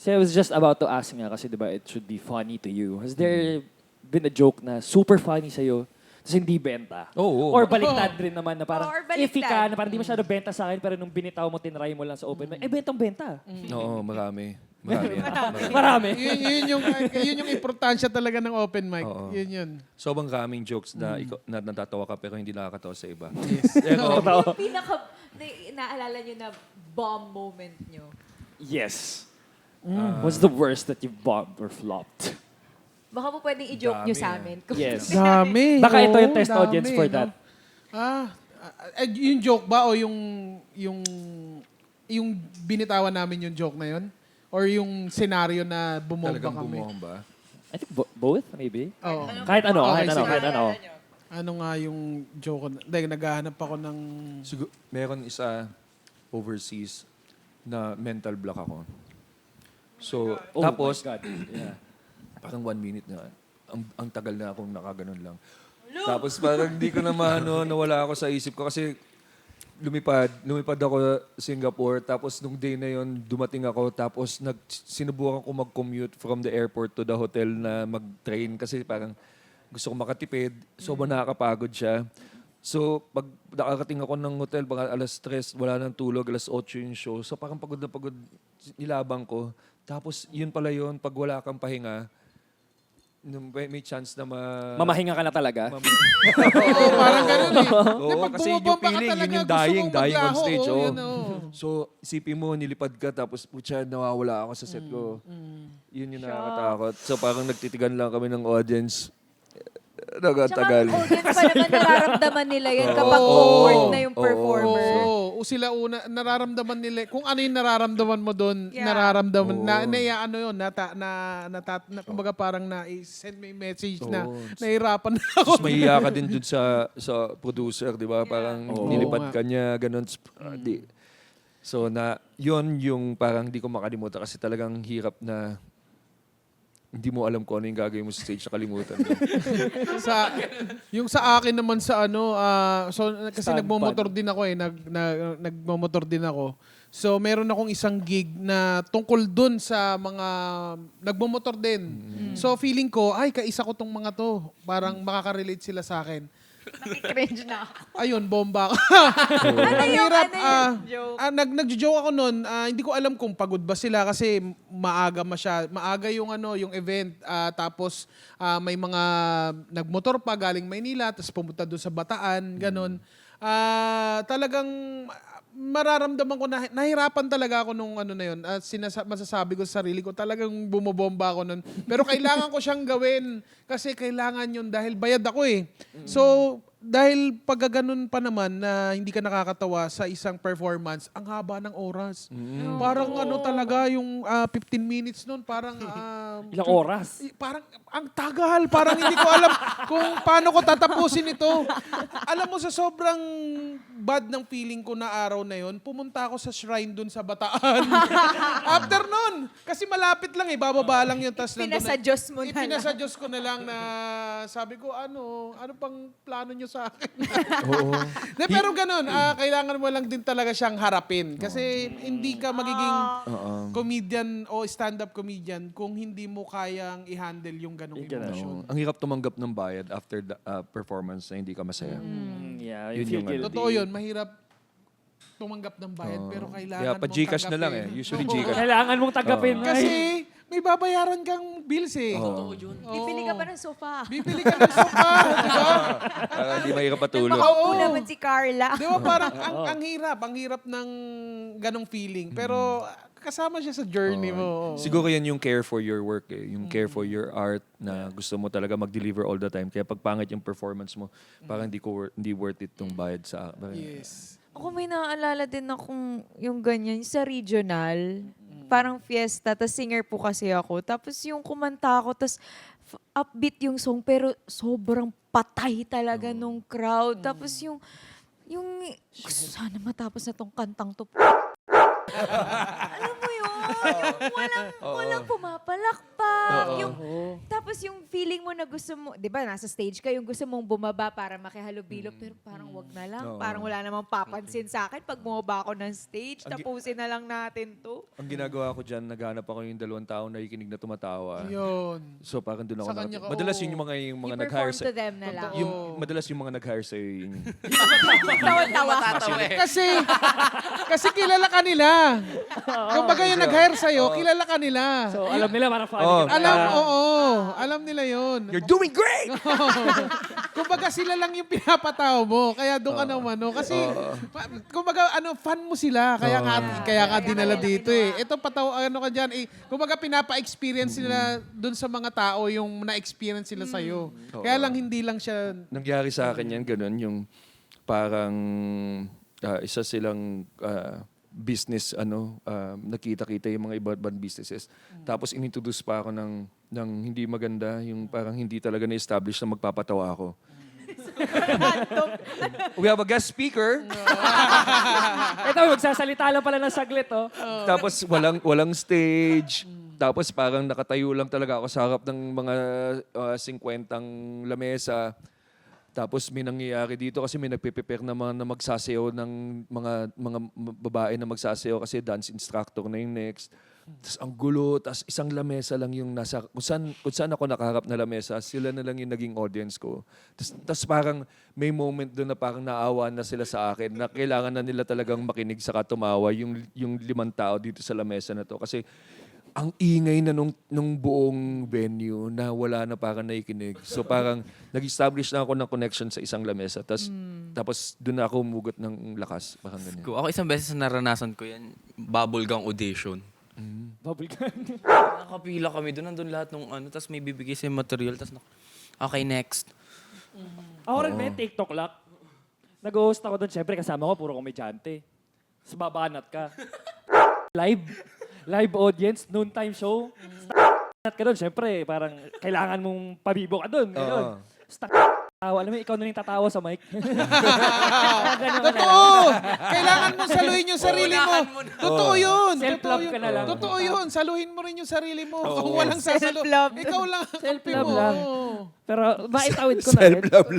So I was just about to ask nga kasi diba it should be funny to you. Has there been a joke na super funny sa'yo tapos hindi benta? Oo. Or baliktad rin naman na parang Or baliktad. iffy ka na parang hindi masyado benta sa akin pero nung binitaw mo, tinry mo lang sa open mic, bentang-benta. Oo, marami. Marami. Marami. Yun yung importansya talaga ng open mic. Oo. Yun. Sobrang kaming jokes na, na natatawa ka pero hindi nakakatawa sa iba. Yung naalala nyo na bomb moment nyo. Yes. What's the worst that you've bombed or flopped? Baka po pwedeng i-joke nyo sa amin. Yes. Dami. Baka ito yung Oo, test dami, audience for no? that. Yung joke ba o yung binitawan namin yung joke na yun? Or yung senaryo na bumomba Talagang kami? bumomba. I think both, maybe. Oo. Kahit ano, Okay, kahit ano, sige. kahit ano. Ano nga yung joke? Dahil naghahanap ako ng... Siguro, meron isa overseas na mental block ako. So, Oh tapos, my God. Yeah. parang 1 minute na. Ang tagal na akong nakaganon lang. Tapos parang hindi ko na nawala ako sa isip ko kasi lumipad ako Singapore. Tapos nung day na yon dumating ako. Tapos sinubukan ko mag-commute from the airport to the hotel na mag-train kasi parang gusto ko makatipid. Sobrang nakakapagod siya. So, pag nakakating ako ng hotel, baka alas 3, wala nang tulog, alas 8 yung show. So, parang pagod na pagod, nilabang ko. Tapos, yun pala yun, pag wala kang pahinga, may chance na Mamahinga ka na talaga. Oo, parang ganun eh. Oo, Pag kasi yung bumabomba ka feeling, talaga, yun yung gusto dying mong on maglaho. stage. Oo, Oh. yun, oo. So, isipin mo, nilipad ka, tapos putya, nawawala ako sa set ko. Yun yung nakakatakot. So, parang nagtitigan lang kami ng audience. Tsaka Nagatagal. ang audience pa naman nararamdaman nila yan kapag awkward na yung performer. Oo, o sila una, nararamdaman nila, kung ano yung nararamdaman mo doon, Yeah. nararamdaman, ano yun, kumbaga parang na-send may message na, Oo. nahirapan na ako. Tapos mahiya ka din dun sa producer, di ba? Parang Oo nilipad nga. ka niya, ganun. So, yun yung parang di ko makalimutan kasi talagang hirap na hindi mo alam kung ano yung gagawin mo sa stage sa kalimutan mo. Yung sa akin naman sa kasi Stand nagmomotor din ako nagmomotor din ako. So meron akong isang gig na tungkol dun sa mga nagmomotor din. So feeling ko, ay kaisa ko tong mga to. Parang makaka-relate sila sa akin. Nakikringe na ako. Ayun, bomba ka. Ano Ang yung hirap. joke? Nagjo-joke ako noon. Hindi ko alam kung pagod ba sila kasi maaga yung yung event. Tapos may mga nagmotor pa galing Maynila tapos pumunta doon sa Bataan, ganun. Talagang mararamdaman ko na nahirapan talaga ako nung na yun. Masasabi ko sa sarili ko talagang bumobomba ako nun. Pero kailangan ko siyang gawin kasi kailangan yun dahil bayad ako eh. So, dahil pag ganun pa naman na hindi ka nakakatawa sa isang performance, ang haba ng oras. Parang talaga yung 15 minutes nun, parang... Ilang oras? Parang ang tagal. Parang hindi ko alam kung paano ko tatapusin ito. Alam mo, sa sobrang bad ng feeling ko na araw na yon, pumunta ako sa shrine dun sa Bataan. After nun, kasi malapit lang eh, bababa lang yun. Tas Pinasadyos mo na lang. Pinasadyos ko na lang na sabi ko, ano pang plano nyo sa akin? Oo. Pero ganun, kailangan mo lang din talaga siyang harapin. Kasi hindi ka magiging comedian o stand-up comedian kung hindi mo kayang i-handle yung ganung emosyon. Ang hirap tumanggap ng bayad after the performance na hindi ka masaya. Yeah, Yun you feel yung ano. guilty. Totoo yun, mahirap tumanggap ng bayad pero kailangan Kaya mong pa-Gcash na lang tanggapin. Usually Oo. Gcash. Kailangan mong tanggapin. Kasi may babayaran kang bills eh. Bibili ka pa ng sofa. Bibili ka ng sofa, di ba? Para hindi mahirap patulog. Makaupo Oo. naman si Carla. Di ba parang ang hirap ng ganong feeling. Pero kasama siya sa journey mo. Siguro yan yung care for your work eh. Yung care for your art na gusto mo talaga mag-deliver all the time. Kaya pag pangit yung performance mo, parang hindi worth it tong bayad sa... Yes. Ako may naaalala din akong yung ganyan, yung sa regional. Parang fiesta, tas singer po kasi ako. Tapos yung kumanta ako, tas upbeat yung song, pero sobrang patay talaga nung crowd. Tapos yung sana matapos na tong kantang to. Alam mo yun? Yung walang pumapalakpak. Tapos yung feeling mo na gusto mo, di ba, nasa stage ka, yung gusto mong bumaba para makihalubilo, pero parang wag na lang. Oo. Parang wala namang papansin sa akin pag bumaba ako ng stage. Tapusin na lang natin to. Ang ginagawa ko dyan, naghanap ako yung 2 taong nakikinig na tumatawa. Yun. So parang doon ako Sa kanya ka, madalas oo. yun yung mga You nag-hire perform sa... to them na lang. Madalas yung mga nag-hire sa'yo yun. Tawa-tawa. Kasi kilala ka nila. Kumbaga yung nag-hire sa'yo, kilala ka nila. So, alam nila parang funny Oh. ka. Alam nila yun. You're doing great! Kumbaga sila lang yung pinapataw mo. Kaya doon ka naman, no? Kasi, kumbaga, fan mo sila. Kaya ka dinala dito eh. Ito pataw, ka dyan. Kumbaga, pinapa-experience nila doon sa mga tao yung na-experience sila sa'yo. Kaya lang, hindi lang siya... Nangyari sa akin yan, ganun, yung parang isa silang business, nakita-kita yung mga iba-ibang businesses. Tapos inintroduce pa ako ng hindi maganda, yung parang hindi talaga na-establish na magpapatawa ako. We have a guest speaker. Ito, magsasalita lang pala ng saglit, oh. Tapos walang stage. Tapos parang nakatayo lang talaga ako sa harap ng mga 50 lamesa. Tapos may nangyayari dito kasi may nagpe-prepare naman na magsasayaw ng mga babae na magsasayaw kasi dance instructor na yung next. Tapos ang gulo, tapos isang lamesa lang yung nasa, kung saan ako nakaharap na lamesa, sila na lang yung naging audience ko. Tapos parang may moment doon na parang naawa na sila sa akin na kailangan na nila talagang makinig saka tumawa yung 5 tao dito sa lamesa na to. Kasi ang ingay na nung buong venue na wala na parang naikinig. So parang nag-establish na ako ng connection sa isang lamesa. Tapos doon na ako umugot ng lakas. Parang ganyan. Ako isang beses na naranasan ko yan, bubblegum audition. Bubble gun. Nakapila kami doon, nandun lahat nung tapos may bibigay sa material, tapos okay, next. Ako rin, may TikTok lock. Nag-host ako doon. Siyempre, kasama ko, puro komedyante. Tapos babanat ka. Live audience, noontime show. Babanat ka doon. Siyempre, parang kailangan mong pabibo ka doon. Ganun. Tawa. Alam mo, ikaw na yung tatawa sa mic. Totoo! Kailangan mo saluhin yung sarili mo. Totoo yun. Self-love ka na lang. Totoo yun. Saluhin mo rin yung sarili mo. Kung walang sasalo, Self-love. ikaw lang. Self-love mo. lang. Pero maitawid ko na rin. Self-love